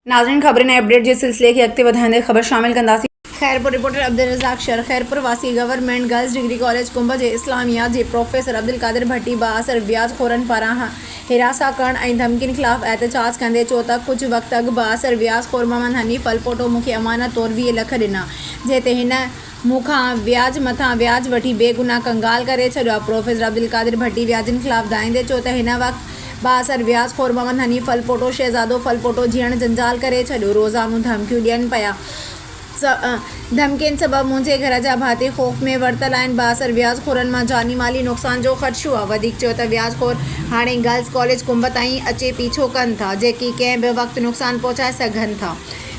नाज़रीन ख़बरें नए अपडेट जे सिलसिले खे अॻिते वधाईंदे ख़बर शामिल कंदासीं। खैरपुर रिपोर्टर अब्दुल रज़ाक शहर खैरपुर वासी government girls degree college Kumb जे इस्लामियात जे प्रोफेसर अब्दुल क़ादिर भट्टी बाअसर व्याजखोरनि पारां हिरासा करण ऐं धमकियुनि ख़िलाफ़ एहतजाज कंदे चयो त कुझु वक़्त अॻु बाअसर व्याजखोर मोहम्मद हनीफ़ अलपोटो मूंखे अमानत तौरु 20 लख ॾिना, जंहिं ते हिन मूंखां व्याज मथां व्याज वठी बेगुनाह कंगाल करे छॾियो आहे। प्रोफेसर अब्दुल क़ादिर भट्टी व्याजनि ख़िलाफ़ दाईंदे चयो त हिन वक़्तु बाअसर व्याजखोर मोहम्मद हनीफ़ अलपोटो शहज़ादो फलपोटो जीअण जंजाल करे छॾियो, रोज़ानू धमकियूं ॾियनि पिया। धमकियुनि सबबि मुंहिंजे घर जा भाती ख़ौफ़ में वरितल आहिनि। बाअसर व्याजखोरनि मां जानी माली नुक़सान जो ख़दशो आहे। वधीक चयो त व्याजखोर हाणे गर्ल्स कॉलेज कुंभ ताईं अचे पीछो कनि था, जेकी कंहिं बि वक़्तु नुक़सान पहुचाए सघनि था।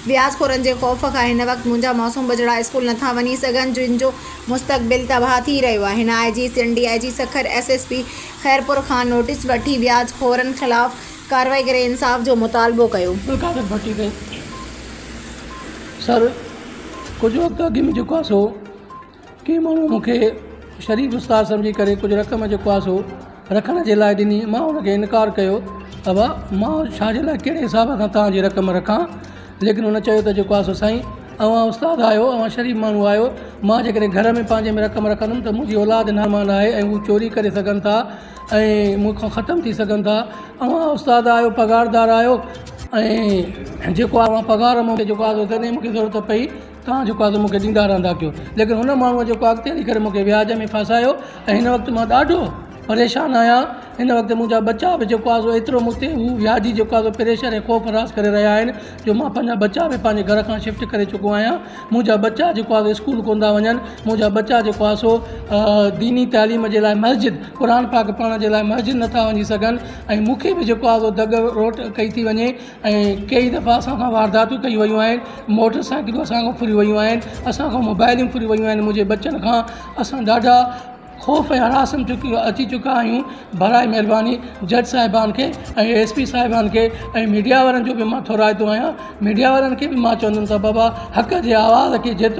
व्याजखोरनि जे ख़ौफ़ खां हिन वक़्तु मुंहिंजा मासूम बजड़ा स्कूल नथा वञी सघनि, जिन जो मुस्तक़बिल तबाह थी रहियो आहे। हिन IG CND Sukkur SSP Khairpur खां नोटिस वठी व्याजखोरनि ख़िलाफ़ कार्रवाई करे इंसाफ़ जो मुतालबो कयो। सर कुछ वक्त अॻु में जेको आहे सो कंहिं माण्हू मूंखे शरीफ़ उस्ताद सम्झी करे कुझु रक़म जेको आहे सो रखण जे लाइ ॾिनी। मां हुनखे इनकार कयो त मां छाजे लाइ कहिड़े हिसाब सां तव्हांजी रक़म रखां, लेकिन हुन चयो त जेको आहे सो साईं अवां उस्ताद आहियो, अवां शरीफ़ माण्हू आहियो, मां जेकॾहिं घर में पंहिंजे में रक़म रखंदुमि त मुंहिंजी औलाद नामान आहे ऐं हू चोरी करे सघनि था ऐं मूंखां ख़तमु थी सघनि था। अवां उस्ताद आहियो, पघारदार आहियो ऐं जेको आहे पघार मूंखे जेको आहे तॾहिं मूंखे ज़रूरत पई तव्हां जेको आहे मूंखे ॾींदा रहंदा कयो। लेकिन हुन माण्हूअ जेको अॻिते हली करे मूंखे व्याज में फासायो ऐं हिन वक़्तु मां ॾाढो परेशान आहियां। हिन वक़्तु मुंहिंजा बच्चा बि जेको आहे सो एतिरो मूं ते हू व्याजी जेको आहे प्रेशर ऐं ख़ौफ़ रास करे रहिया आहिनि जो मां पंहिंजा बच्चा बि पंहिंजे घर खां शिफ्ट करे चुको आहियां। मुंहिंजा बच्चा जेको आहे स्कूल कोन था वञनि, मुंहिंजा बच्चा जेको आहे सो दीनी तालीम जे लाइ मस्जिद क़ुर पाक पढ़ण जे लाइ मस्जिद नथा वञी सघनि ऐं मूंखे बि जेको आहे सो दग रोट कई थी वञे ऐं कई दफ़ा असां खां वारदातूं कई वियूं आहिनि, मोटर साइकिलूं असां खां फुरी वियूं आहिनि, असां खां मोबाइलियूं फुरी वियूं आहिनि। मुंहिंजे बच्चनि खां असां ॾाढा ख़ौफ़ ऐं हरास में अची चुका आहियूं। बराए महिरबानी जज साहिबान खे ऐं SP साहिबान खे ऐं मीडिया वारनि जो बि मां थोराईंदो आहियां। मीडिया वारनि खे बि मां चवंदुमि त बाबा हक़ जे आवाज़ खे जेतिरो